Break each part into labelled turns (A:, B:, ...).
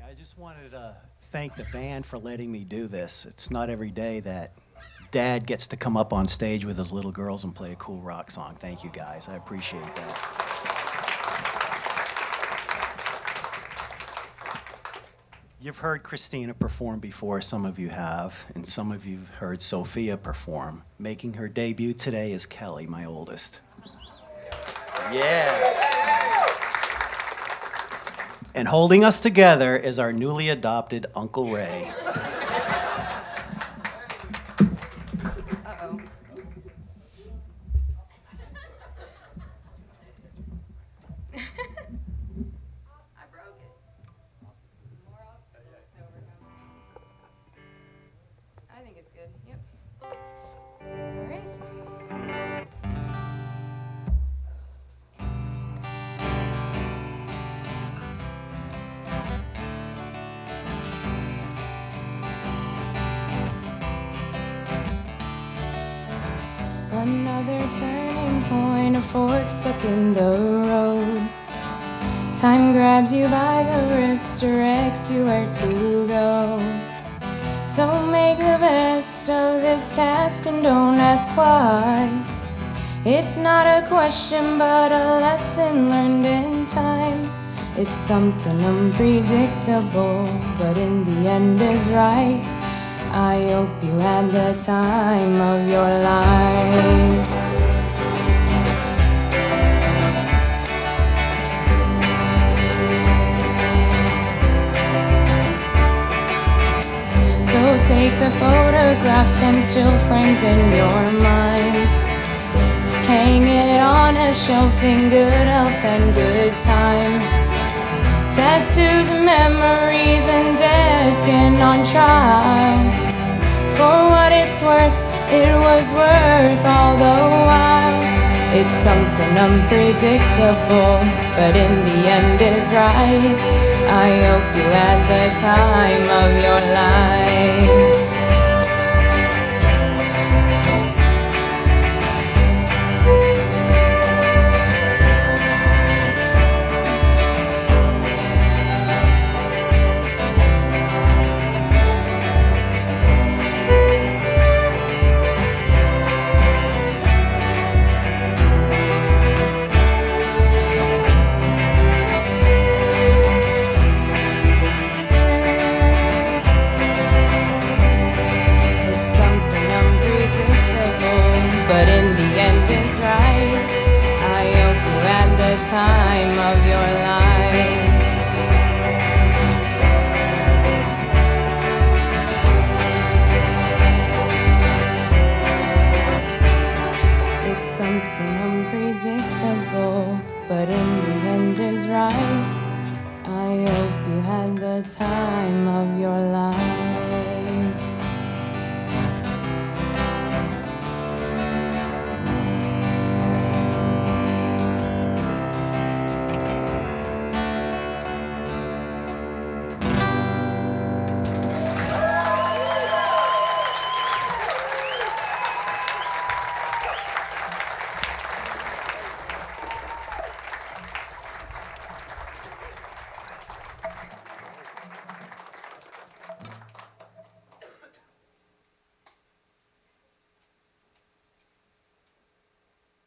A: I just wanted to thank the band for letting me do this. It's not every day that Dad gets to come up on stage with his little girls and play a cool rock song. Thank you, guys. I appreciate that. You've heard Christina perform before, some of you have, and some of you have heard Sophia perform. Making her debut today is Kelly, my oldest. Yeah. And holding us together is our newly adopted Uncle Ray.
B: Uh-oh. I broke it. More obstacles to overcome. I think it's good. Yep. All right. Another turning point, a fork stuck in the road. Time grabs you by the wrist, directs you where to go. So make the best of this task and don't ask why. It's not a question but a lesson learned in time. It's something unpredictable but in the end is right. I hope you had the time of your life. So take the photographs and still frames in your mind. Hang it on a shelf in good health and good time. Tattoos, memories, and dead skin on trial. For what it's worth, it was worth all the while. It's something unpredictable, but in the end is right. I hope you had the time of your life. But in the end is right. I hope you had the time of your life. It's something unpredictable, but in the end is right. I hope you had the time of your life.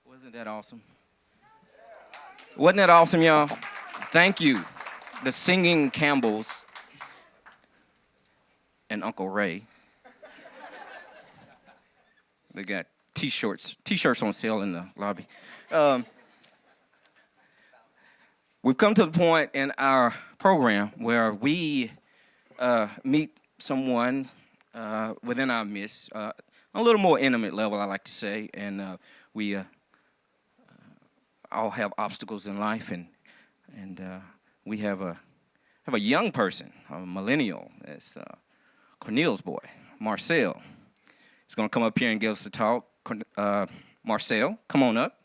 C: Wasn't that awesome? Wasn't that awesome, y'all? Thank you. The singing Campbells and Uncle Ray. They got t-shirts on sale in the lobby. We've come to the point in our program where we meet someone within our midst, a little more intimate level, I like to say, and we all have obstacles in life, and we have a young person, a millennial. It's Cornel's boy, Marcel. He's going to come up here and give us a talk. Marcel, come on up.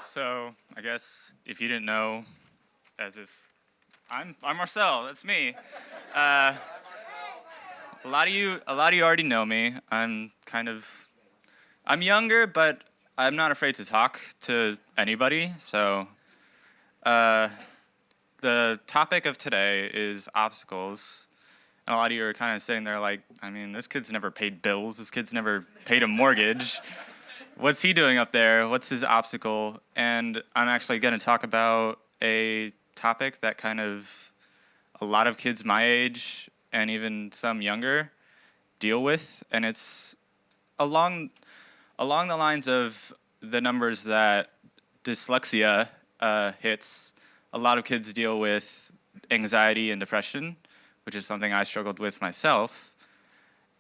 D: So I guess if you didn't know, as if I'm Marcel. That's me. A lot of you already know me. I'm kind of I'm younger, but I'm not afraid to talk to anybody. So, the topic of today is obstacles. And a lot of you are kind of sitting there like, I mean, this kid's never paid bills. This kid's never paid a mortgage. What's he doing up there? What's his obstacle? And I'm actually going to talk about a topic that kind of a lot of kids my age and even some younger deal with, and it's along the lines of the numbers that dyslexia hits. A lot of kids deal with anxiety and depression, which is something I struggled with myself.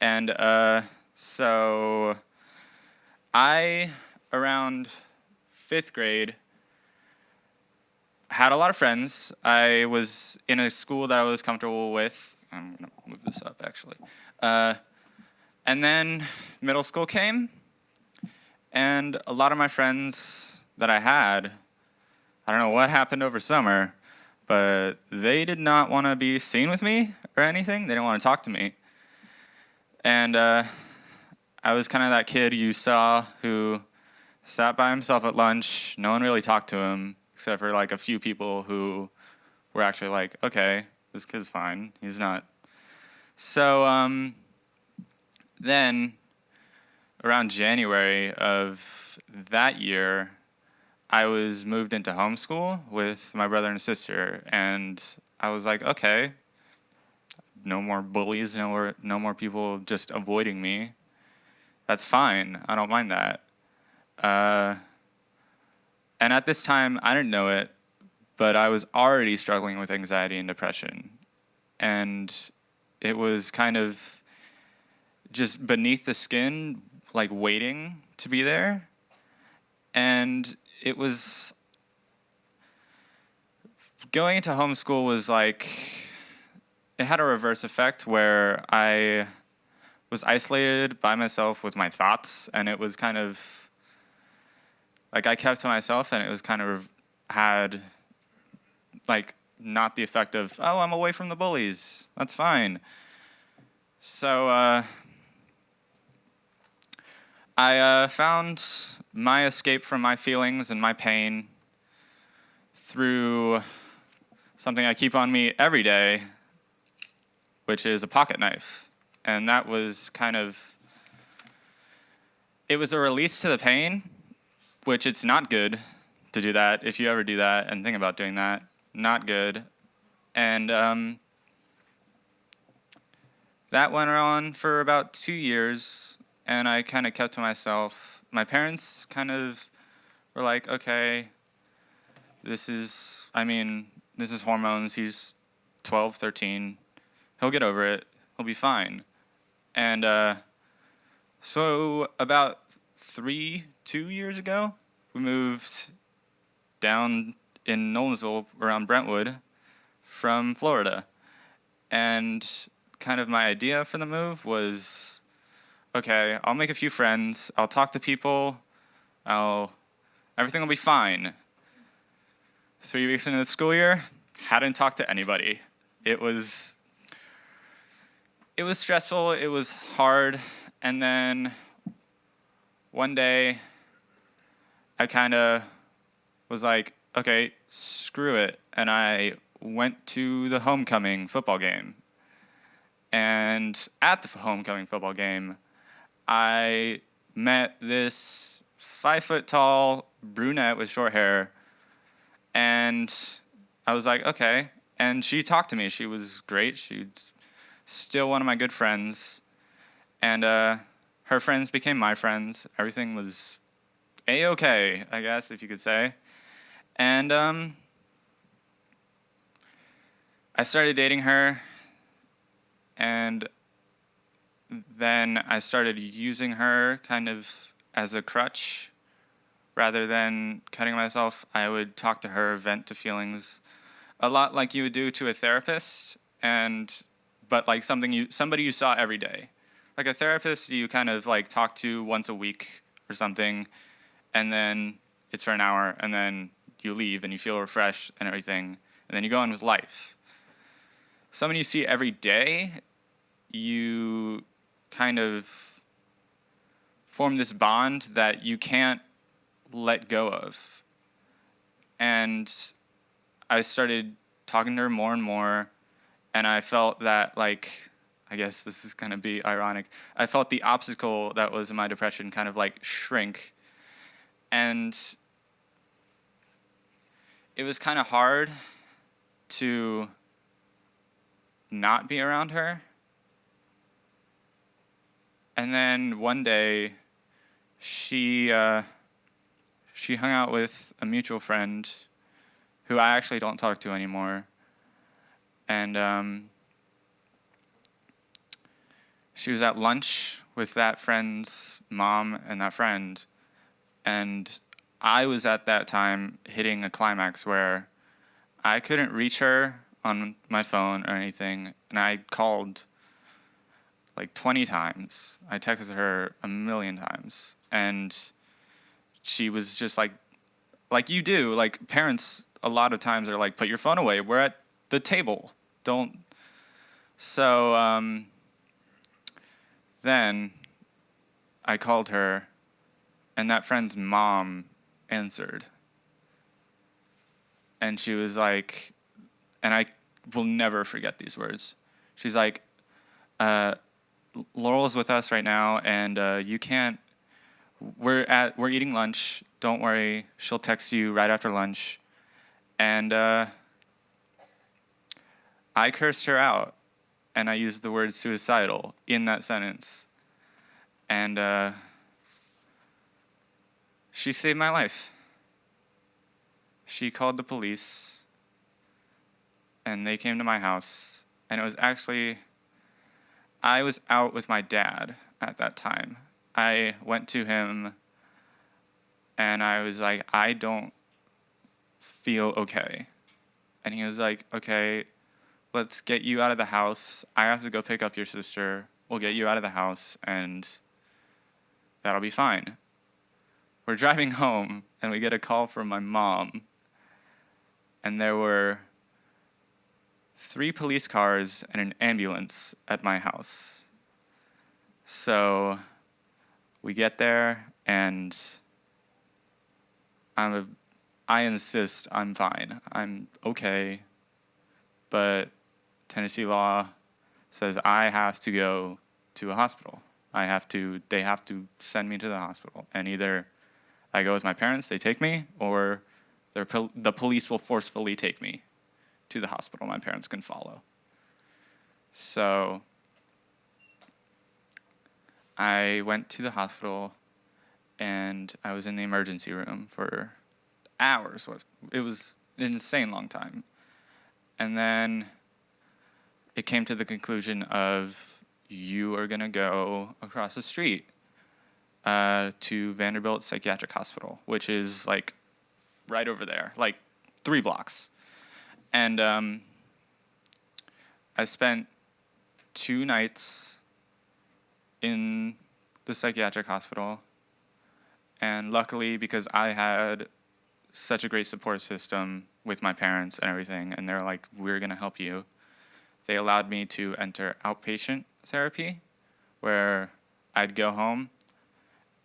D: And so I, around 5th grade, had a lot of friends. I was in a school that I was comfortable with. I'm going to move this up, actually. And then middle school came, and a lot of my friends that I had, I don't know what happened over summer, but they did not want to be seen with me or anything. They didn't want to talk to me. And I was kind of that kid you saw who sat by himself at lunch. No one really talked to him, except for like a few people who were actually like, okay, this kid's fine. He's not. So then around January of that year, I was moved into homeschool with my brother and sister, and I was like, okay, no more bullies, no more people just avoiding me. That's fine. I don't mind that. And at this time, I didn't know it, but I was already struggling with anxiety and depression. And it was kind of just beneath the skin, like waiting to be there. And it was, going into homeschool was like, it had a reverse effect where I was isolated by myself with my thoughts, and it was kind of, like I kept to myself, and it was kind of had, like, not the effect of, oh, I'm away from the bullies, that's fine. So I found my escape from my feelings and my pain through something I keep on me every day, which is a pocket knife. And that was kind of, it was a release to the pain, which it's not good to do that. If you ever do that and think about doing that, not good. And that went on for about 2 years, and I kind of kept to myself. My parents kind of were like, okay, this is hormones. He's 12, 13. He'll get over it. He'll be fine. And so about 2 years ago, we moved down in Nolensville around Brentwood from Florida. And kind of my idea for the move was, okay, I'll make a few friends. I'll talk to people. Everything will be fine. 3 weeks into the school year, hadn't talked to anybody. It was stressful. It was hard. And then one day, I kind of was like, okay, screw it. And I went to the homecoming football game. And at the homecoming football game, I met this 5-foot-tall brunette with short hair. And I was like, okay. And she talked to me. She was great. She's still one of my good friends. And her friends became my friends. Everything was A-okay, I guess, if you could say. And I started dating her. And then I started using her kind of as a crutch. Rather than cutting myself, I would talk to her, vent to feelings, a lot like you would do to a therapist, but like somebody you saw every day. Like a therapist, you kind of like talk to once a week or something, and then it's for an hour, and then you leave and you feel refreshed and everything, and then you go on with life. Somebody you see every day, you kind of formed this bond that you can't let go of. And I started talking to her more and more, and I felt that, like, I guess this is going to be ironic, I felt the obstacle that was in my depression kind of like shrink. And it was kind of hard to not be around her. And then one day, she hung out with a mutual friend who I actually don't talk to anymore. And she was at lunch with that friend's mom and that friend. And I was at that time hitting a climax where I couldn't reach her on my phone or anything. And I called like 20 times. I texted her a million times. And she was just like you do. Like, parents a lot of times are like, put your phone away. We're at the table. Don't. So then I called her, and that friend's mom answered. And she was like, and I will never forget these words. She's like, Laurel's with us right now, and you can't. We're eating lunch. Don't worry, she'll text you right after lunch. And I cursed her out, and I used the word suicidal in that sentence. And she saved my life. She called the police, and they came to my house. And it was actually, I was out with my dad at that time. I went to him, and I was like, I don't feel okay. And he was like, okay, let's get you out of the house. I have to go pick up your sister. We'll get you out of the house, and that'll be fine. We're driving home, and we get a call from my mom, and there were 3 police cars and an ambulance at my house. So we get there, and I insist I'm fine. I'm okay, but Tennessee law says I have to go to a hospital. They have to send me to the hospital. And either I go with my parents, they take me, or the police will forcefully take me to the hospital. My parents can follow. So I went to the hospital, and I was in the emergency room for hours. It was an insane long time. And then it came to the conclusion of, you are going to go across the street to Vanderbilt Psychiatric Hospital, which is like right over there, like 3 blocks. And I spent 2 nights in the psychiatric hospital. And luckily, because I had such a great support system with my parents and everything, and they're like, we're going to help you, they allowed me to enter outpatient therapy, where I'd go home,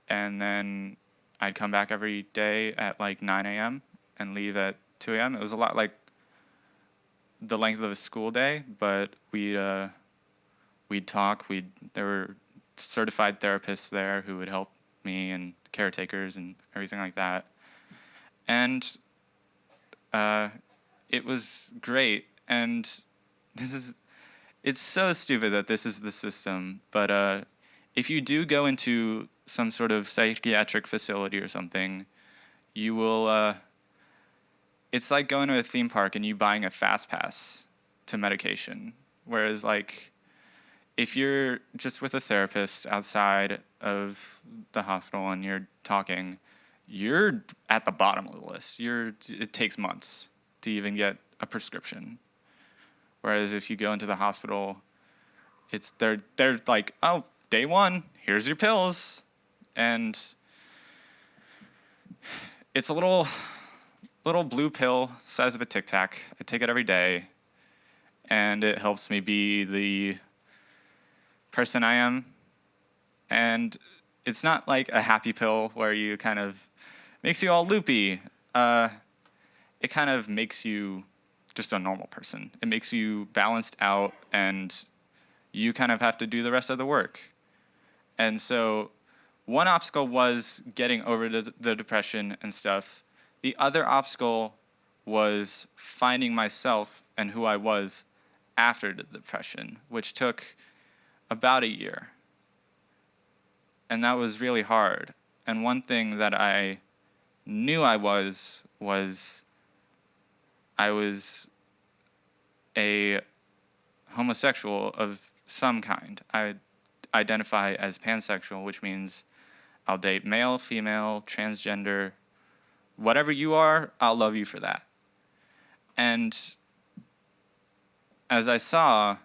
D: and then I'd come back every day at like 9 a.m. and leave at 2 a.m. It was a lot like the length of a school day, but we'd talk. There were certified therapists there who would help me, and caretakers and everything like that. And it was great. And it's so stupid that this is the system, but if you do go into some sort of psychiatric facility or something, you will, it's like going to a theme park and you buying a fast pass to medication. Whereas, like, if you're just with a therapist outside of the hospital and you're talking, you're at the bottom of the list. It takes months to even get a prescription. Whereas if you go into the hospital, they're like, oh, day 1, here's your pills. And it's a little blue pill, size of a Tic Tac. I take it every day, and it helps me be the person I am. And it's not like a happy pill where you kind of makes you all loopy. It kind of makes you just a normal person. It makes you balanced out, and you kind of have to do the rest of the work. And so one obstacle was getting over the depression and stuff. The other obstacle was finding myself and who I was after the depression, which took about a year. And that was really hard. And one thing that I knew I was I was a homosexual of some kind. I identify as pansexual, which means I'll date male, female, transgender, whatever you are, I'll love you for that. And as I saw,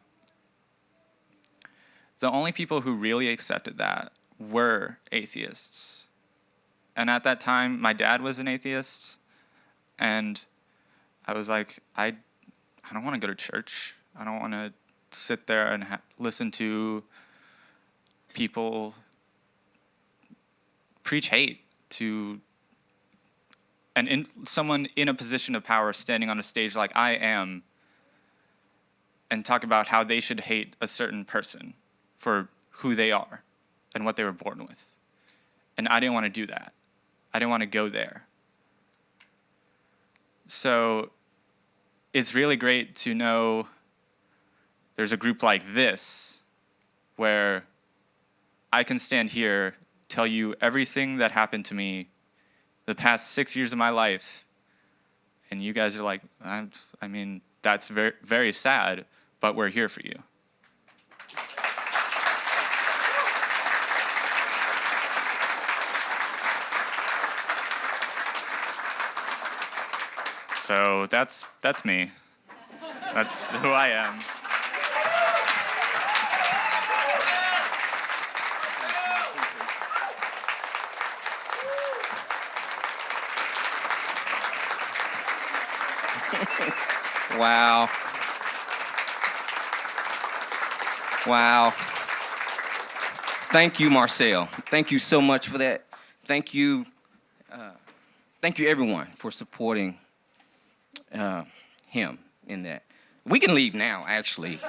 D: the only people who really accepted that were atheists. And at that time, my dad was an atheist, and I was like, I don't want to go to church. I don't want to sit there and listen to people preach hate to someone in a position of power standing on a stage like I am and talk about how they should hate a certain person for who they are and what they were born with. And I didn't want to do that. I didn't want to go there. So it's really great to know there's a group like this where I can stand here, tell you everything that happened to me the past 6 years of my life, and you guys are like, I mean, that's very, very sad, but we're here for you. So that's me. That's who I am.
C: Wow. Wow. Thank you, Marcel. Thank you so much for that. Thank you everyone for supporting him in that. We can leave now, actually,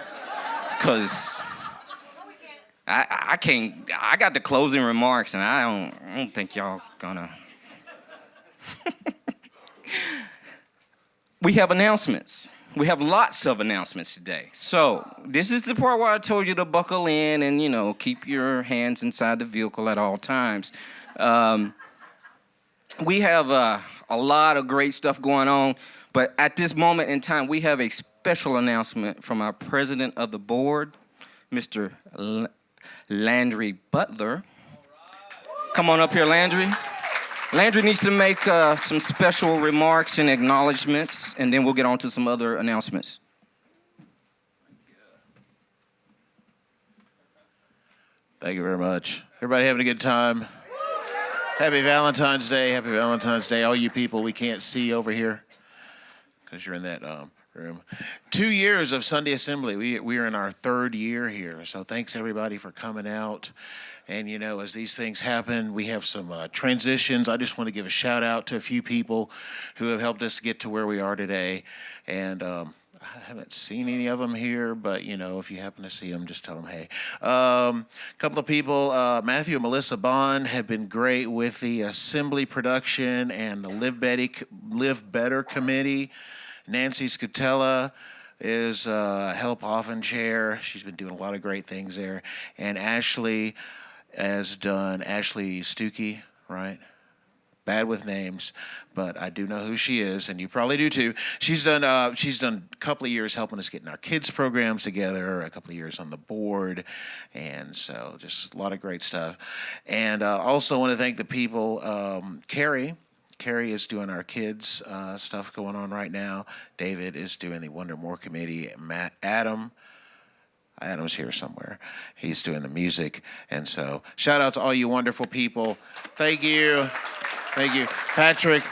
C: because I can't. I got the closing remarks, and I don't think y'all gonna. We have announcements. We have lots of announcements today. So this is the part where I told you to buckle in and keep your hands inside the vehicle at all times. We have a lot of great stuff going on. But at this moment in time, we have a special announcement from our president of the board, Mr. Landry Butler. Come on up here, Landry. Landry needs to make some special remarks and acknowledgments, and then we'll get on to some other announcements.
E: Thank you very much. Everybody having a good time? Happy Valentine's Day. Happy Valentine's Day, all you people we can't see over here, because you're in that room. 2 years of Sunday Assembly. We are in our third year here. So thanks everybody for coming out. And as these things happen, we have some transitions. I just want to give a shout out to a few people who have helped us get to where we are today. And I haven't seen any of them here, but if you happen to see them, just tell them hey. A couple of people, Matthew and Melissa Bond, have been great with the assembly production and the Live Better committee. Nancy Scatella is help often chair. She's been doing a lot of great things there. And Ashley Stuckey, right? Bad with names, but I do know who she is, and you probably do too. She's done a couple of years helping us getting our kids programs together, a couple of years on the board, and so just a lot of great stuff. And also want to thank the people. Carrie is doing our kids stuff going on right now. David is doing the Wonder More committee. Adam's here somewhere. He's doing the music. And so shout out to all you wonderful people. Thank you. Thank you. Patrick,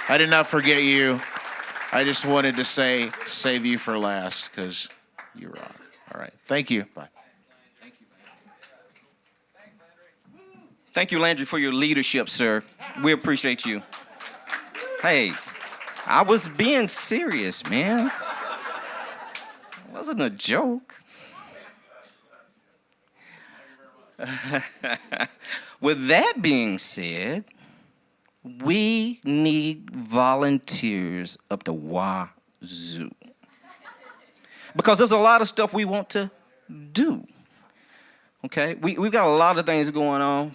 E: I did not forget you. I just wanted to say, save you for last because you rock. All right. Thank you. Bye.
C: Thank you, Landry, for your leadership, sir. We appreciate you. Hey, I was being serious, man. It wasn't a joke. With that being said, we need volunteers up the wazoo. Because there's a lot of stuff we want to do. Okay? We've got a lot of things going on.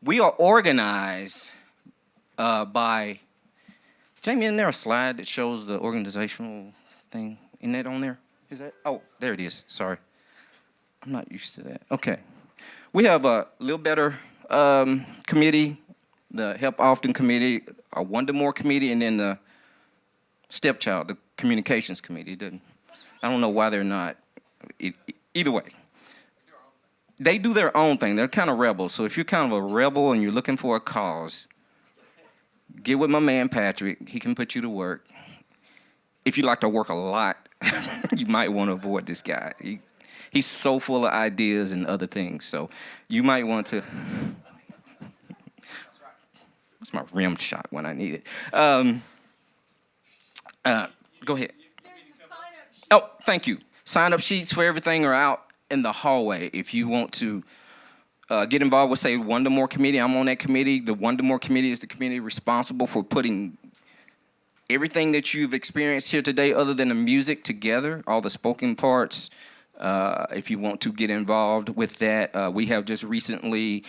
C: We are organized by... Jamie, isn't there a slide that shows the organizational thing? Isn't that on there? Is that? Oh, there it is. Sorry. I'm not used to that. Okay. We have a Little Better committee, the Help Often committee, a Wonder More committee, and then the Stepchild, the communications committee. I don't know why they're not. Either way. They do their own thing. They're kind of rebels. So if you're kind of a rebel and you're looking for a cause, get with my man Patrick. He can put you to work. If you like to work a lot, you might want to avoid this guy. He's so full of ideas and other things. So you might want to. That's my rim shot when I need it. Go ahead. Oh, thank you. Sign-up sheets for everything are out in the hallway. If you want to get involved with, say, Wonder More Committee, I'm on that committee. The Wonder More Committee is the committee responsible for putting everything that you've experienced here today other than the music together, all the spoken parts. If you want to get involved with that, we have just recently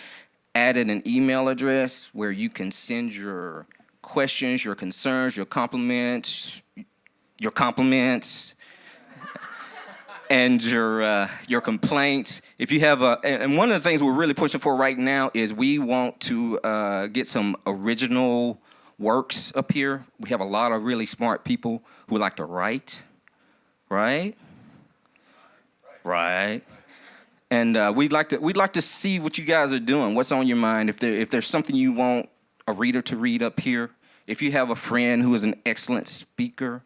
C: added an email address where you can send your questions, your concerns, your compliments, and your complaints. If you have and one of the things we're really pushing for right now is we want to get some original works up here. We have a lot of really smart people who like to write, right? Right. And we'd like to see what you guys are doing. What's on your mind? If there's something you want a reader to read up here, if you have a friend who is an excellent speaker,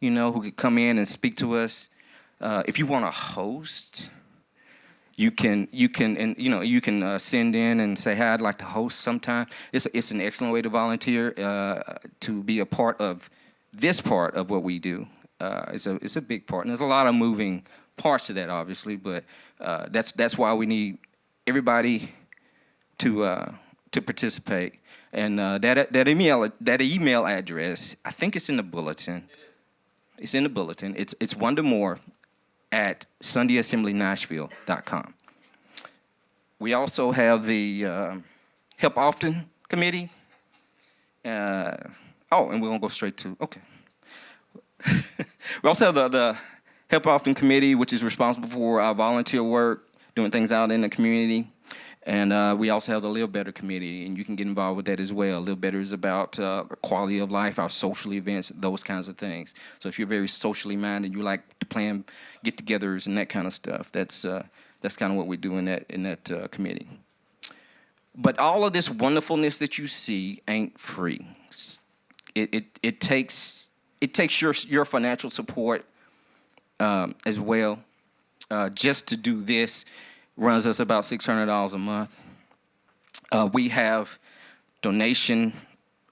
C: who could come in and speak to us. If you want to host, you can send in and say, "Hey, I'd like to host sometime." It's an excellent way to volunteer to be a part of this part of what we do. It's a big part, and there's a lot of moving parts to that, obviously. But that's why we need everybody to participate. And that email address, I think it's in the bulletin. It's in the bulletin. It's Wonder More at SundayAssemblyNashville.com. We also have the Help Often committee. And we're going to go straight to, okay. We also have the Help Often committee, which is responsible for our volunteer work, doing things out in the community. And we also have the Live Better committee, and you can get involved with that as well. Live Better is about quality of life, our social events, those kinds of things. So if you're very socially minded, you like to plan get-togethers and that kind of stuff, that's kind of what we do in that committee. But all of this wonderfulness that you see ain't free. It takes your financial support as well. Just to do this runs us about $600 a month. We have donation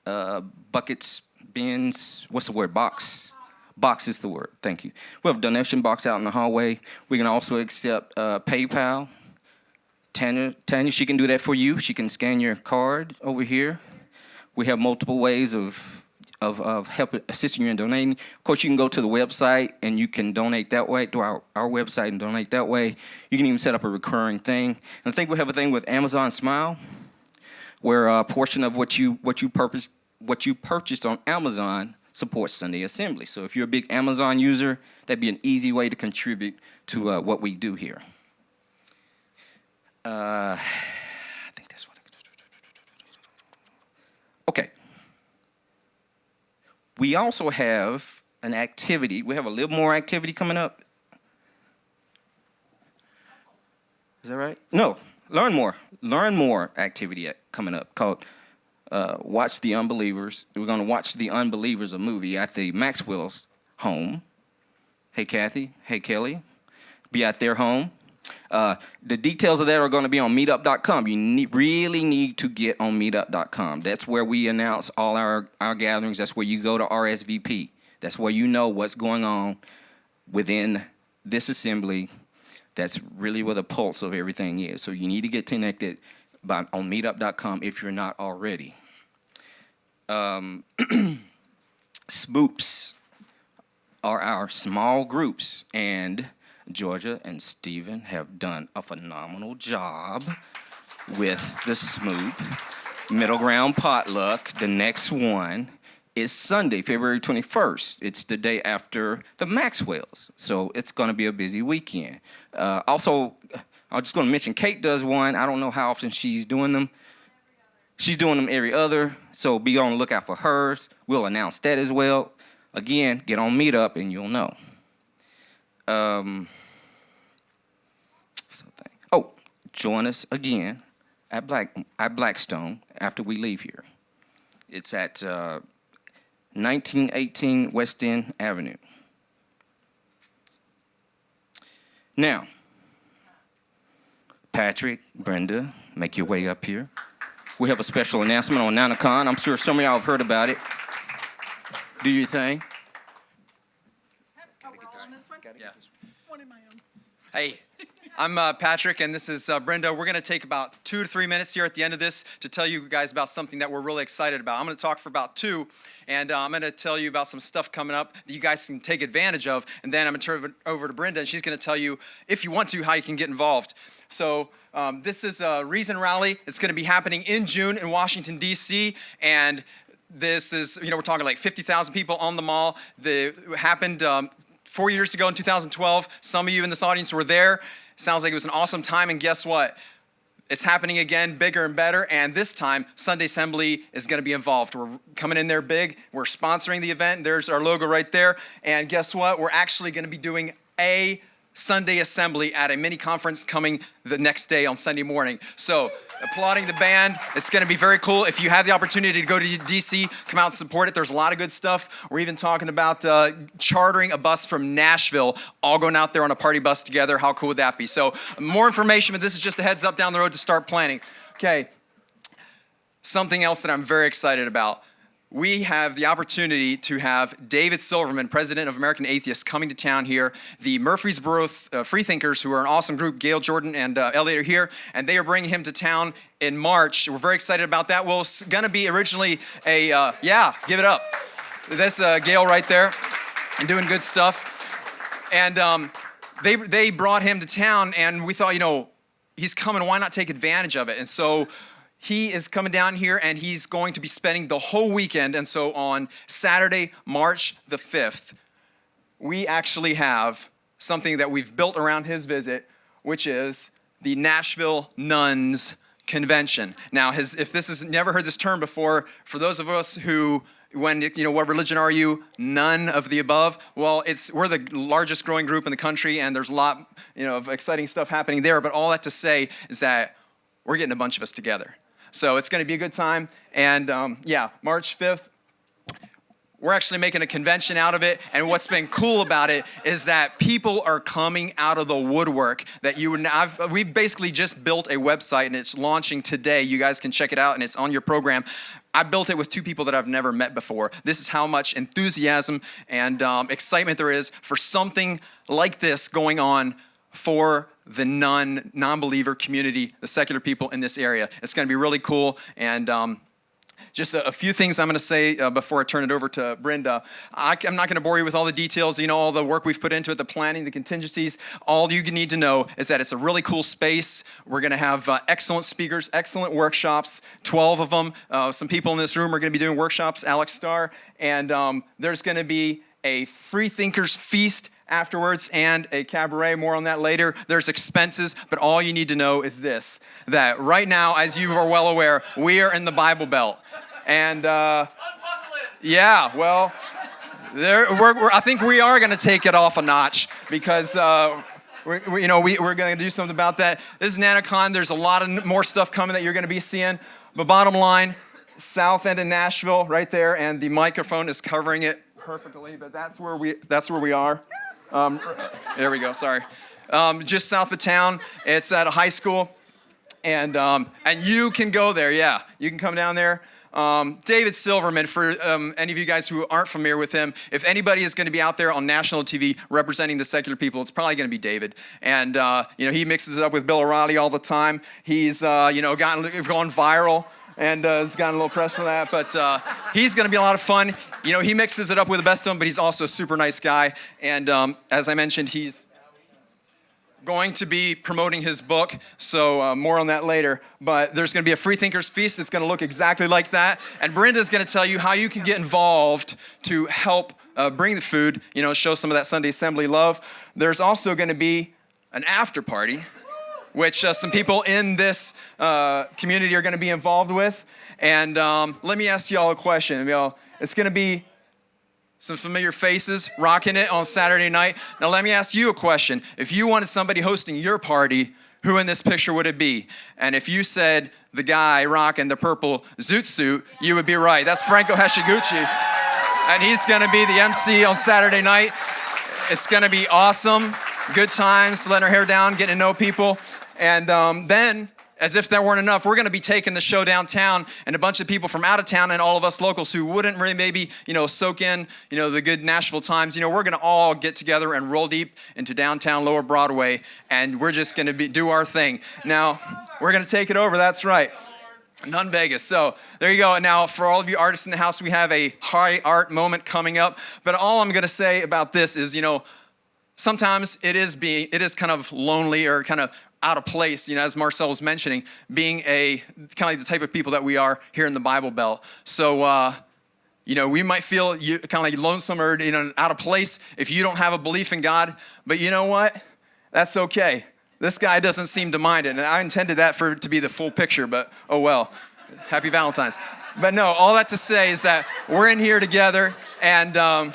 C: buckets, bins. What's the word? Box. Box is the word. Thank you. We have a donation box out in the hallway. We can also accept PayPal. Tanya, she can do that for you. She can scan your card over here. We have multiple ways of help assisting you in donating. Of course, you can go to the website and you can donate that way, to our website and donate that way. You can even set up a recurring thing. And I think we have a thing with Amazon Smile, where a portion of what you purchased on Amazon supports Sunday Assembly. So if you're a big Amazon user, that'd be an easy way to contribute to what we do here. I think that's what. Okay. We also have an activity. We have a little more activity coming up. Is that right? No, Learn More. Learn More activity coming up called Watch the Unbelievers. We're going to watch The Unbelievers, a movie at the Maxwell's home. Hey, Kathy. Hey, Kelly. Be at their home. The details of that are going to be on meetup.com. You really need to get on meetup.com. That's where we announce all our gatherings. That's where you go to RSVP. That's where you know what's going on within this assembly. That's really where the pulse of everything is. So you need to get connected on meetup.com if you're not already. Spoops are our small groups, and Georgia and Stephen have done a phenomenal job with the Smoop Middle Ground Potluck. The next one is Sunday, February 21st. It's the day after the Maxwells, so it's going to be a busy weekend. Also, I'm just going to mention Kate does one. I don't know how often she's doing them. She's doing them every other, so be on the lookout for hers. We'll announce that as well. Again, get on Meetup and you'll know. Join us again at Blackstone after we leave here. It's at 1918 West End Avenue. Now, Patrick, Brenda, make your way up here. We have a special announcement on NanaCon. I'm sure some of y'all have heard about it. Do your thing.
F: Hey, I'm Patrick, and this is Brenda. We're going to take about 2 to 3 minutes here at the end of this to tell you guys about something that we're really excited about. I'm going to talk for about 2, and I'm going to tell you about some stuff coming up that you guys can take advantage of, and then I'm going to turn it over to Brenda, and she's going to tell you, if you want to, how you can get involved. So this is a Reason Rally. It's going to be happening in June in Washington, D.C., and this is, we're talking like 50,000 people on the mall. It happened 4 years ago in 2012. Some of you in this audience were there. Sounds like it was an awesome time, and guess what? It's happening again, bigger and better, and this time, Sunday Assembly is going to be involved. We're coming in there big. We're sponsoring the event. There's our logo right there, and guess what? We're actually going to be doing a Sunday Assembly at a mini conference coming the next day on Sunday morning. So, applauding the band. It's going to be very cool. If you have the opportunity to go to DC, come out and support it. There's a lot of good stuff. We're even talking about chartering a bus from Nashville, all going out there on a party bus together. How cool would that be? So more information, but this is just a heads up down the road to start planning. Okay, something else that I'm very excited about. We have the opportunity to have David Silverman, president of American Atheists, coming to town here. The Murfreesboro Freethinkers, who are an awesome group, Gail, Jordan, and Elliot are here, and they are bringing him to town in March. We're very excited about that. Well, it's going to be originally a, give it up. That's Gail right there, and doing good stuff. And they brought him to town, and we thought, he's coming, why not take advantage of it? And so he is coming down here, and he's going to be spending the whole weekend. And so on Saturday, March the 5th, we actually have something that we've built around his visit, which is the Nashville Nuns Convention. Now, if this has never heard this term before, for those of us who, what religion are you? None of the above. Well, we're the largest growing group in the country, and there's a lot, of exciting stuff happening there. But all that to say is that we're getting a bunch of us together. So it's going to be a good time. And March 5th, we're actually making a convention out of it. And what's been cool about it is that people are coming out of the woodwork that we've basically just built a website, and it's launching today. You guys can check it out, and it's on your program. I built it with 2 people that I've never met before. This is how much enthusiasm and excitement there is for something like this going on for the non-believer community, the secular people in this area. It's going to be really cool. And just a few things I'm going to say before I turn it over to Brenda. I'm not going to bore you with all the details, all the work we've put into it, the planning, the contingencies. All you need to know is that it's a really cool space. We're going to have excellent speakers, excellent workshops, 12 of them. Some people in this room are going to be doing workshops, Alex Starr. And there's going to be a Free Thinkers Feast afterwards and a cabaret. More on that later. There's expenses, but all you need to know is this, that right now, as you are well aware, we are in the Bible Belt. And I think we are going to take it off a notch because we're going to do something about that. This is NanaCon. There's a lot of more stuff coming that you're going to be seeing. But bottom line, south end of Nashville right there, and the microphone is covering it perfectly, but that's where we are. There we go, sorry. just south of town. It's at a high school, and you can go there. Yeah, you can come down there. David Silverman, for any of you guys who aren't familiar with him, if anybody is going to be out there on national TV representing the secular people, it's probably going to be David. And, he mixes it up with Bill O'Reilly all the time. He's, gone viral and has gotten a little press for that. But he's going to be a lot of fun. He mixes it up with the best of them, but he's also a super nice guy. And as I mentioned, he's going to be promoting his book, so more on that later. But there's going to be a Free Thinkers Feast that's going to look exactly like that. And Brenda's going to tell you how you can get involved to help bring the food, show some of that Sunday Assembly love. There's also going to be an after party, which some people in this community are going to be involved with. And let me ask you all a question. It's going to be some familiar faces rocking it on Saturday night. Now let me ask you a question. If you wanted somebody hosting your party, who in this picture would it be? And if you said the guy rocking the purple zoot suit, you would be right. That's Franco Hashiguchi. And he's gonna be the MC on Saturday night. It's gonna be awesome. Good times, letting our hair down, getting to know people. And then, as if that weren't enough, we're going to be taking the show downtown, and a bunch of people from out of town and all of us locals who wouldn't really maybe, soak in, the good Nashville times, we're going to all get together and roll deep into downtown Lower Broadway, and we're just going to do our thing. Now, we're going to take it over, that's right. None Vegas. So there you go. And now for all of you artists in the house, we have a high art moment coming up. But all I'm going to say about this is, sometimes it is kind of lonely or kind of out of place, as Marcel was mentioning, being a kind of like the type of people that we are here in the Bible Belt. So, we might feel kind of like lonesome or out of place if you don't have a belief in God. But you know what? That's okay. This guy doesn't seem to mind it, and I intended that for it to be the full picture. But oh well. Happy Valentine's. But no, all that to say is that we're in here together, and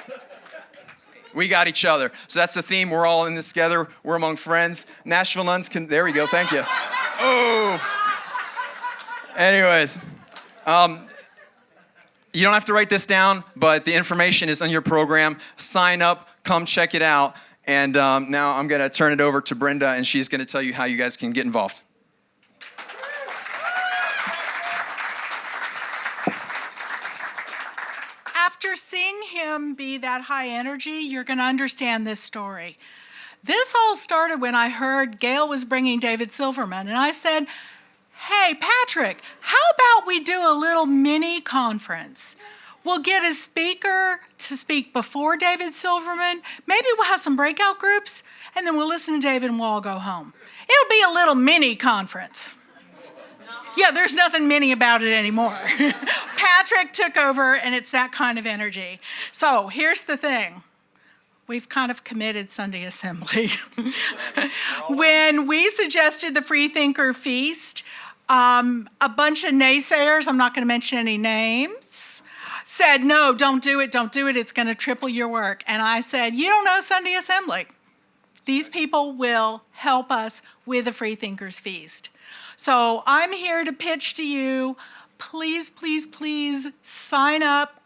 F: we got each other. So that's the theme. We're all in this together. We're among friends. Nashville nuns can, there we go, thank you. Oh. Anyways, you don't have to write this down, but the information is on your program. Sign up, come check it out. And now I'm gonna turn it over to Brenda, and she's gonna tell you how you guys can get involved.
G: After seeing him be that high energy, you're going to understand this story. This all started when I heard Gail was bringing David Silverman, and I said, hey, Patrick, how about we do a little mini conference? We'll get a speaker to speak before David Silverman. Maybe we'll have some breakout groups, and then we'll listen to David and we'll all go home. It'll be a little mini conference. Yeah, there's nothing mini about it anymore. Patrick took over, and it's that kind of energy. So here's the thing. We've kind of committed Sunday Assembly. When we suggested the Free Thinker Feast, a bunch of naysayers, I'm not going to mention any names, said, no, don't do it, it's going to triple your work. And I said, you don't know Sunday Assembly. These people will help us with the Free Thinkers Feast. So I'm here to pitch to you, please, please, please sign up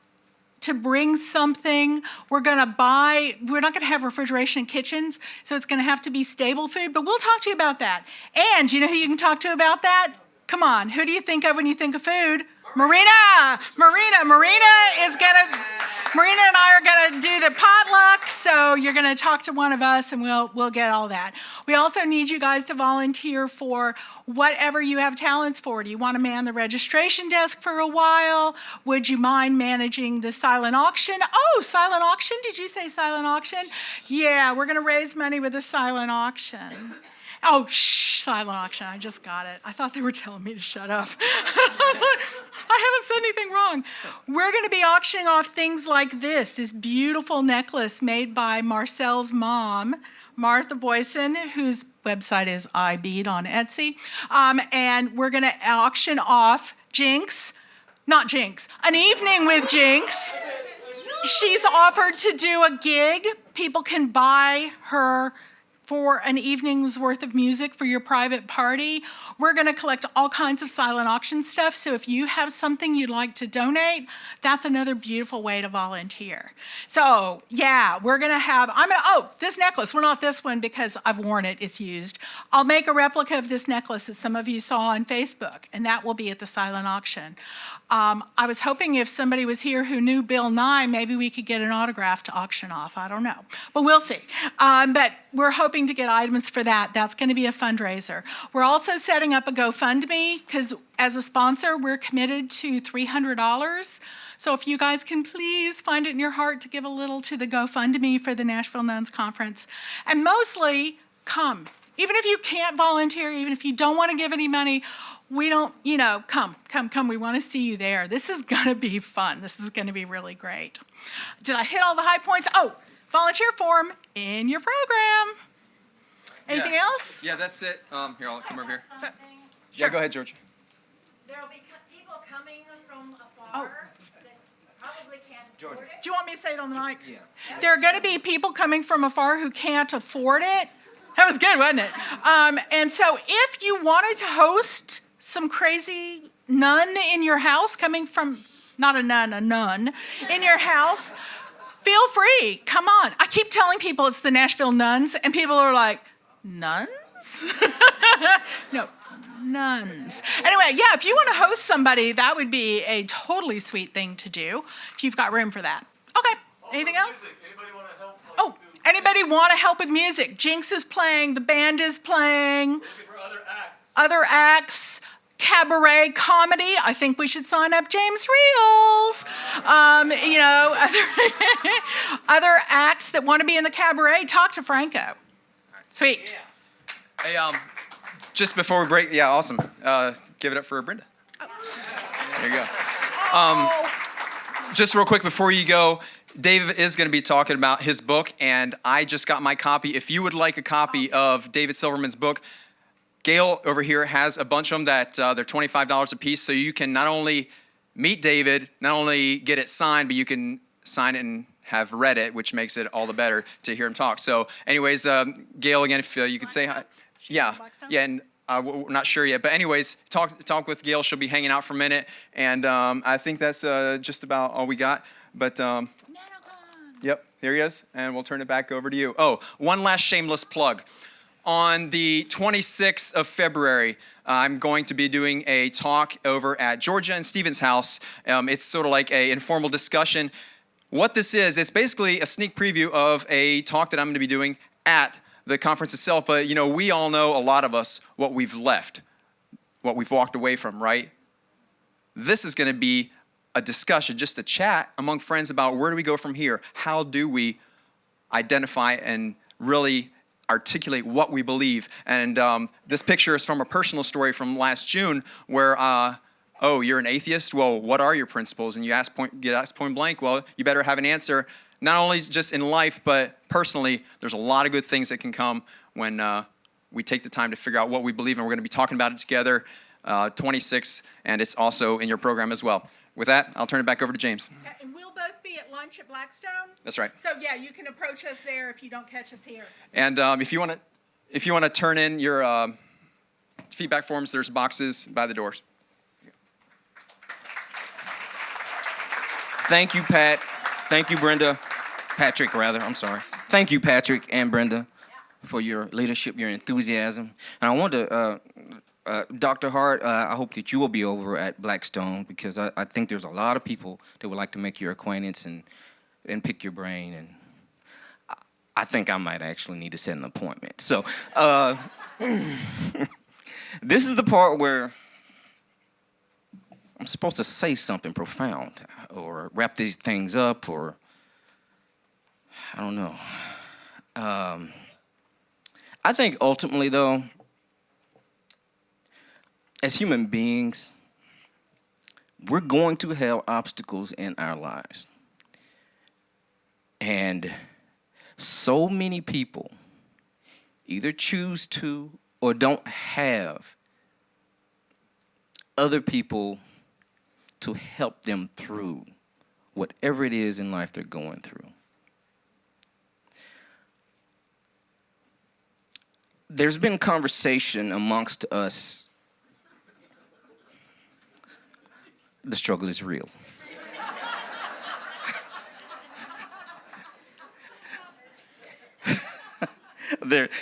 G: to bring something. We're not going to have refrigeration in kitchens, so it's going to have to be stable food, but we'll talk to you about that. And you know who you can talk to about that? Come on, who do you think of when you think of food? Marina and I are gonna do the potluck, so you're gonna talk to one of us and we'll get all that. We also need you guys to volunteer for whatever you have talents for. Do you want to man the registration desk for a while? Would you mind managing the silent auction? Oh, silent auction, did you say silent auction? Yeah, we're gonna raise money with a silent auction. Oh, shh, silent auction, I just got it. I thought they were telling me to shut up. I was like, I haven't said anything wrong. We're gonna be auctioning off things like this beautiful necklace made by Marcel's mom, Martha Boyson, whose website is iBead on Etsy. And we're gonna auction off an evening with Jinx. She's offered to do a gig. People can buy her for an evening's worth of music for your private party. We're going to collect all kinds of silent auction stuff. So if you have something you'd like to donate, that's another beautiful way to volunteer. So yeah, we're going to have, this necklace, well, not this one because I've worn it, it's used. I'll make a replica of this necklace that some of you saw on Facebook, and that will be at the silent auction. I was hoping if somebody was here who knew Bill Nye, maybe we could get an autograph to auction off. I don't know, but we'll see. But we're hoping to get items for that. That's going to be a fundraiser. We're also setting up a GoFundMe because as a sponsor, we're committed to $300. So if you guys can please find it in your heart to give a little to the GoFundMe for the Nashville Nuns Conference. And mostly, come. Even if you can't volunteer, even if you don't want to give any money, we don't, come. We want to see you there. This is going to be fun. This is going to be really great. Did I hit all the high points? Oh, volunteer form in your program. Anything else?
F: Yeah, that's it. Here, I'll come over here.
G: Sure.
F: Yeah, go ahead, George.
H: There will be people coming from afar that probably can't afford it.
G: Do you want me to say it on the mic? Yeah. There are going to be people coming from afar who can't afford it. That was good, wasn't it? And so if you wanted to host some crazy nun in your house coming from, not a nun, a nun in your house, feel free. Come on. I keep telling people it's the Nashville Nuns, and people are like, nuns? No, nuns. Anyway, yeah, if you want to host somebody, that would be a totally sweet thing to do if you've got room for that. Okay, anything else? Oh, anybody want to help with music? Jinx is playing, the band is playing. Other acts. Cabaret comedy, I think we should sign up James Reels. Other acts that want to be in the cabaret, talk to Franco. Sweet.
F: Hey, just before we break, yeah, awesome. Give it up for Brenda. There you go. Just real quick before you go, Dave is going to be talking about his book, and I just got my copy. If you would like a copy of David Silverman's book, Gail over here has a bunch of them that they're $25 a piece, so you can not only meet David, not only get it signed, but you can sign it and have read it, which makes it all the better to hear him talk. So anyways, Gail, again, if you could say hi. Yeah, and we're not sure yet. But anyways, talk with Gail. She'll be hanging out for a minute, and I think that's just about all we got. But yep, here he is, and we'll turn it back over to you. Oh, one last shameless plug. On the 26th of February, I'm going to be doing a talk over at Georgia and Stephen's house. It's sort of like an informal discussion. What this is, it's basically a sneak preview of a talk that I'm going to be doing at the conference itself. But, we all know, a lot of us, what we've left, what we've walked away from, right? This is going to be a discussion, just a chat among friends about where do we go from here? How do we identify and really articulate what we believe? And this picture is from a personal story from last June where, oh, you're an atheist? Well, what are your principles? And you get asked point blank, well, you better have an answer, not only just in life, but personally. There's a lot of good things that can come when we take the time to figure out what we believe, and we're going to be talking about it together, 26, and it's also in your program as well. With that, I'll turn it back over to James.
G: And we'll both be at lunch at Blackstone.
F: That's right.
G: So yeah, you can approach us there if you don't catch us here.
F: And if you want to turn in your feedback forms, there's boxes by the doors.
C: Thank you, Pat. Thank you, Brenda. Patrick, rather. I'm sorry. Thank you, Patrick and Brenda, for your leadership, your enthusiasm. And I want to, Dr. Hart, I hope that you will be over at Blackstone because I think there's a lot of people that would like to make your acquaintance and pick your brain. And I think I might actually need to set an appointment. So this is the part where I'm supposed to say something profound or wrap these things up, or I don't know. I think ultimately, though, as human beings, we're going to have obstacles in our lives. And so many people either choose to or don't have other people to help them through whatever it is in life they're going through. there's been conversation amongst us. The struggle is real.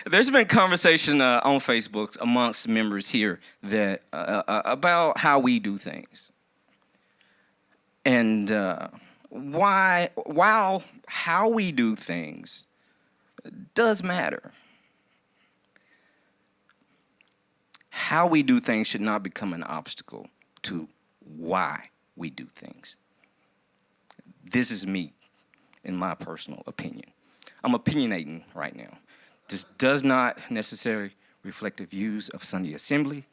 C: There's been conversation on Facebook amongst members here that about how we do things, and while how we do things does matter, how we do things should not become an obstacle to why we do things. This is me, in my personal opinion. I'm opinionating right now. This does not necessarily reflect the views of Sunday Assembly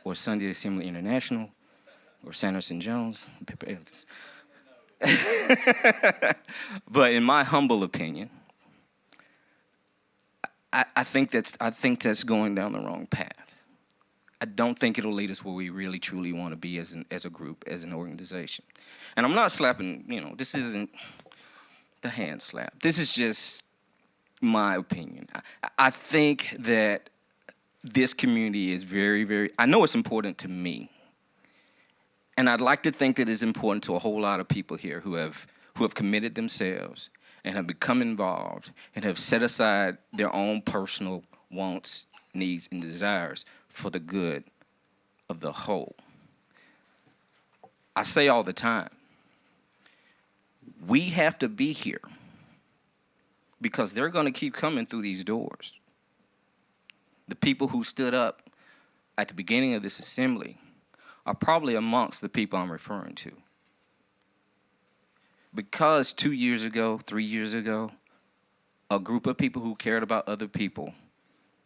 C: or Sunday Assembly International or Sanderson Jones. But in my humble opinion, I think that's going down the wrong path. I don't think it'll lead us where we really truly want to be as a group, as an organization. And I'm not slapping, this isn't the hand slap. This is just my opinion. I think that this community is very, very, I know it's important to me. And I'd like to think that it's important to a whole lot of people here who have committed themselves and have become involved and have set aside their own personal wants, needs, and desires for the good of the whole. I say all the time, we have to be here because they're going to keep coming through these doors. The people who stood up at the beginning of this assembly are probably amongst the people I'm referring to. Because 2 years ago, 3 years ago, a group of people who cared about other people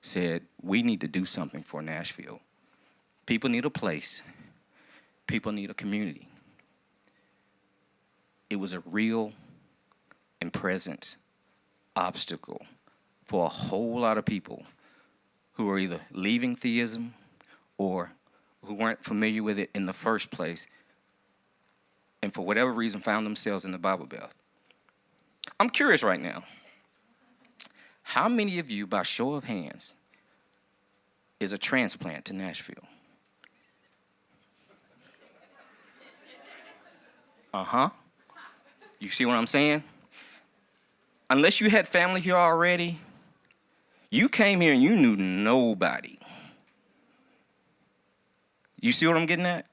C: said, we need to do something for Nashville. People need a place. People need a community. It was a real and present obstacle for a whole lot of people who were either leaving theism or who weren't familiar with it in the first place and for whatever reason found themselves in the Bible Belt. I'm curious right now, how many of you, by show of hands, is a transplant to Nashville? Uh-huh. You see what I'm saying? Unless you had family here already, you came here and you knew nobody. You see what I'm getting at?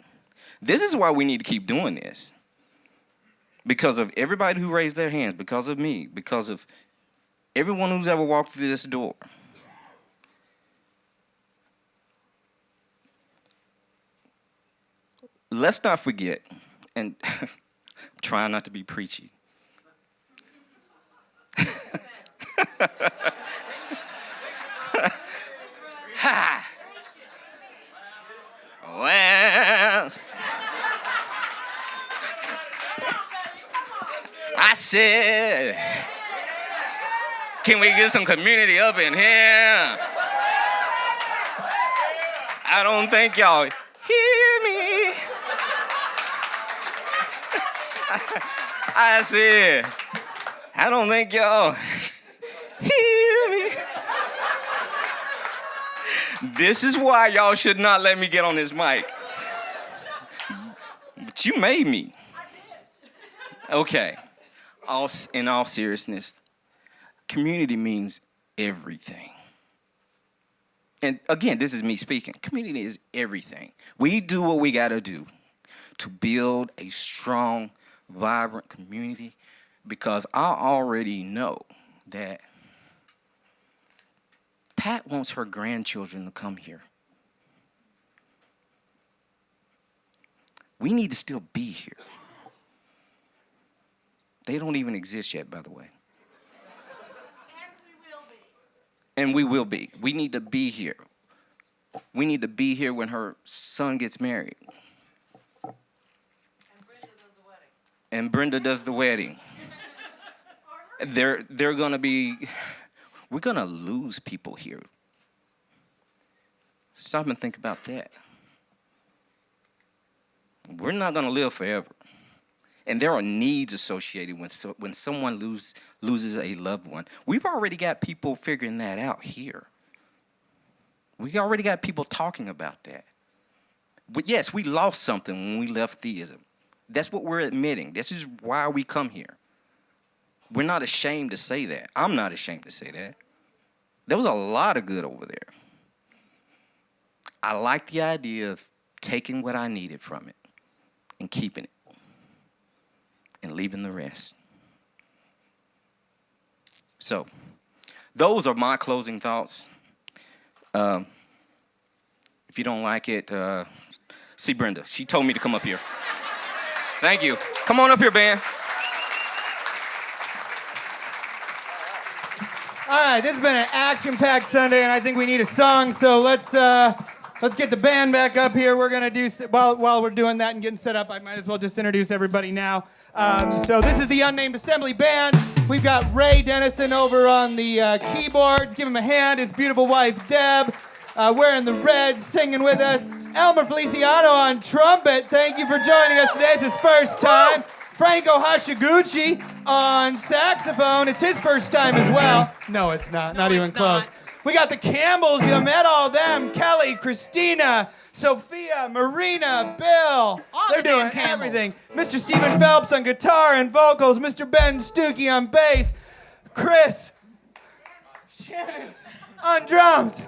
C: This is why we need to keep doing this. Because of everybody who raised their hands, because of me, because of everyone who's ever walked through this door. Let's not forget, and I'm trying not to be preachy. Ha! Well, I said, can we get some community up in here? I don't think y'all hear me. I said, I don't think y'all hear me. This is why y'all should not let me get on this mic. But you made me. Okay. In all seriousness, community means everything. And again, this is me speaking. Community is everything. We do what we got to do to build a strong, vibrant community because I already know that Pat wants her grandchildren to come here. We need to still be here. They don't even exist yet, by the way. And we will be. We need to be here. We need to be here when her son gets married. And Brenda does the wedding. They're going to be, we're going to lose people here. Stop and think about that. We're not going to live forever. And there are needs associated when someone loses a loved one. We've already got people figuring that out here. We already got people talking about that. But yes, we lost something when we left theism. That's what we're admitting. This is why we come here. We're not ashamed to say that. I'm not ashamed to say that. There was a lot of good over there. I like the idea of taking what I needed from it and keeping it and leaving the rest. So, those are my closing thoughts. If you don't like it, see Brenda. She told me to come up here. Thank you. Come on up here, band.
I: All right, this has been an action-packed Sunday, and I think we need a song. So let's get the band back up here. We're gonna do while we're doing that and getting set up. I might as well just introduce everybody now. So this is the Unnamed Assembly Band. We've got Ray Dennison over on the keyboards. Give him a hand. His beautiful wife Deb, wearing the red, singing with us. Elmer Feliciano on trumpet. Thank you for joining us today. It's his first time. Franco Hashiguchi on saxophone. It's his first time as well. No, it's not. Not even close. We got the Campbells. You met all them. Kelly, Christina, Sophia, Marina, Bill. They're doing everything. Mr. Stephen Phelps on guitar and vocals. Mr. Ben Stuckey on bass. Chris, Shannon on drums.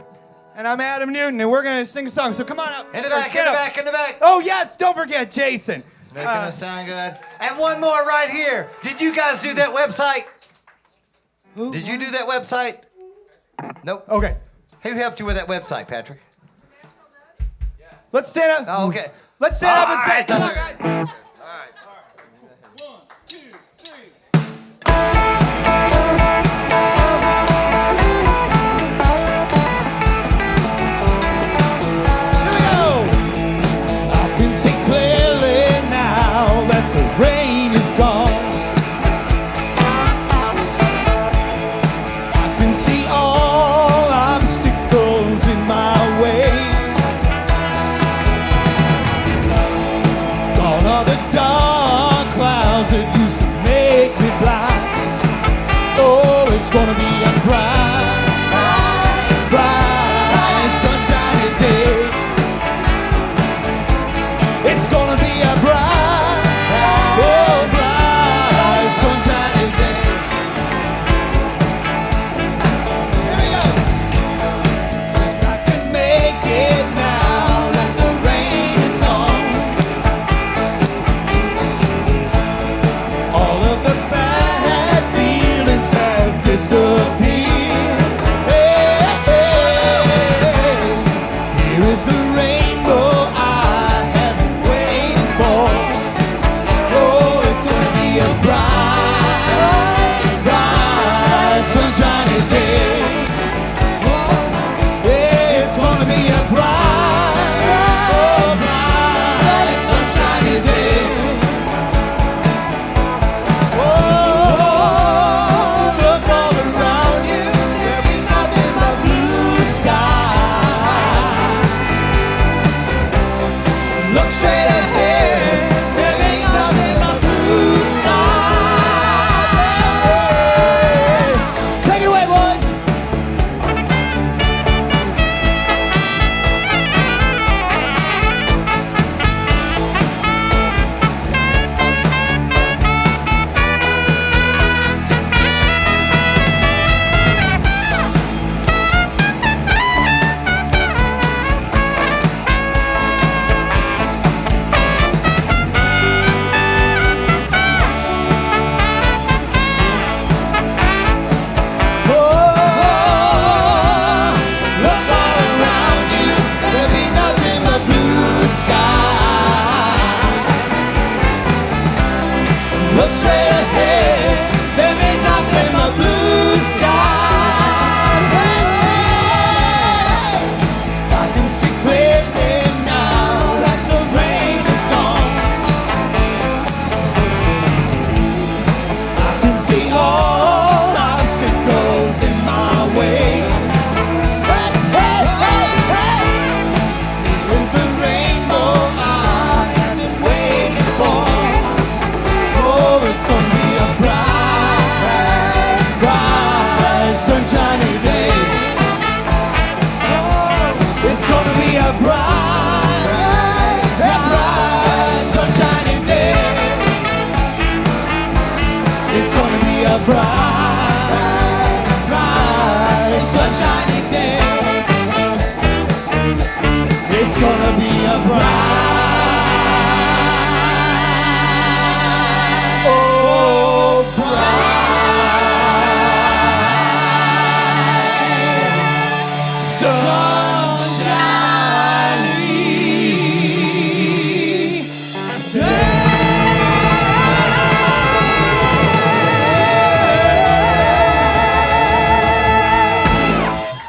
I: And I'm Adam Newton, and we're going to sing a song. So come on up.
J: In the back, in the back, in the back.
I: Oh, yes. Don't forget Jason.
J: Making us sound good. And one more right here. Did you guys do that website? Did you do that website? Nope.
I: Okay.
J: Who helped you with that website, Patrick?
I: Let's stand up.
J: Oh, okay.
I: Let's stand up and say,
J: right,
I: come on, guys.
J: All right.
I: 1, 2, 3. Here we go. I can see clearly now that the rain is gone. I can see all obstacles in my way. Gone are the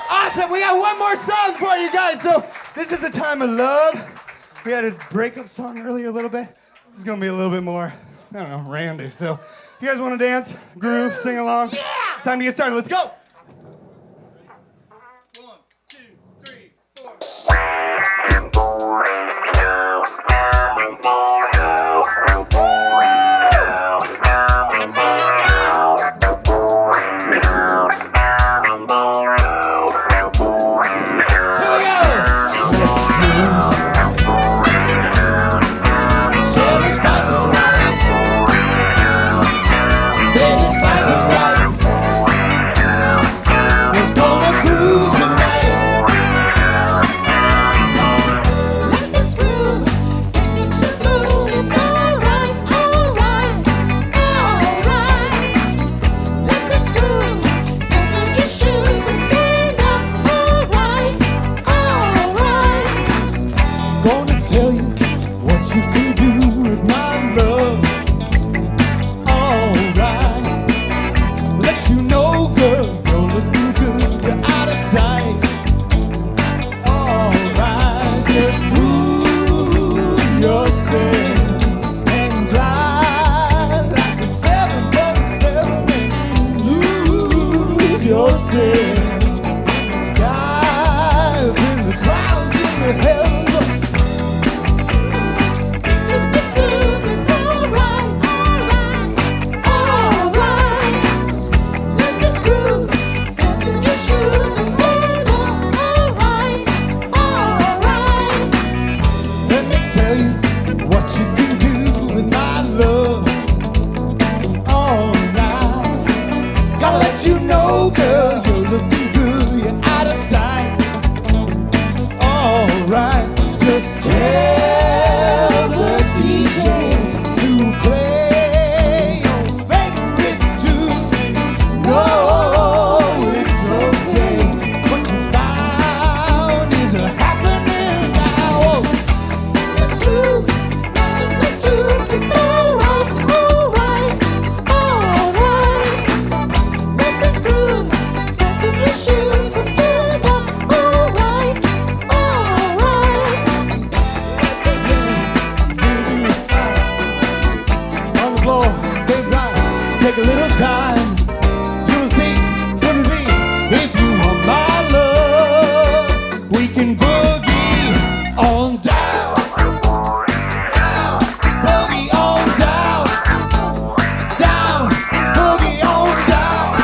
I: Awesome, we got one more song for you guys. So this is the time of love. We had a breakup song earlier a little bit. This is gonna be a little bit more, I don't know, randy. So you guys wanna dance, groove, sing along? Yeah! It's time to get started, let's go! 1, 2, 3, 4.
K: Tell you what you can do with my love. Alright, let you know, girl, you're looking good, you're out of sight. Alright, just move yourself and glide like a 747 and lose yourself in the sky, in the clouds, in the heavens. Girl, you're looking good, you're out of sight. Alright, just tell the DJ to play your favorite tune. No, it's okay. What you found is happening now. Let's groove, let's groove, it's alright, alright, alright. Let this groove set in your shoes, so stand up, alright, alright. On the floor, baby, take a little time. You will see what it be if you want my love. We can boogie on down, down, boogie on down, down, boogie on down.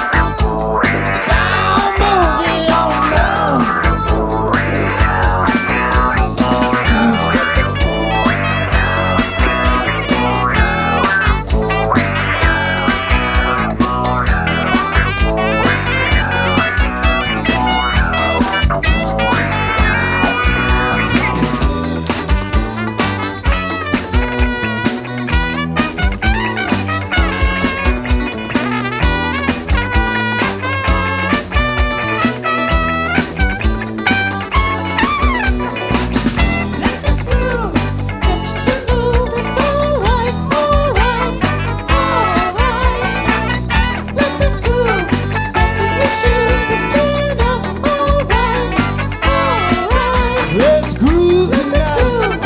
K: Let's groove tonight.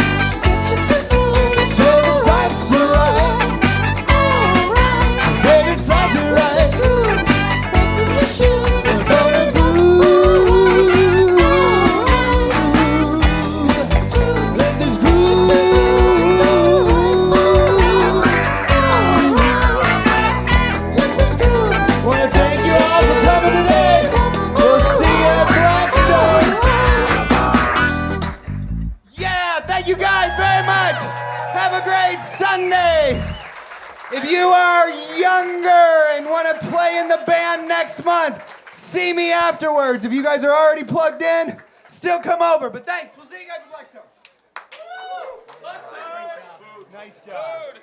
K: So the spice is right. Baby, spice is right. It's gonna groove. Let this groove. Wanna thank you all for coming today. We'll see you at Blackstone.
I: Yeah, thank you guys very much. Have a great Sunday. If you are younger and want to play in the band next month, see me afterwards. If you guys are already plugged in, still come over. But thanks. We'll see you guys at Blackstone. Nice job.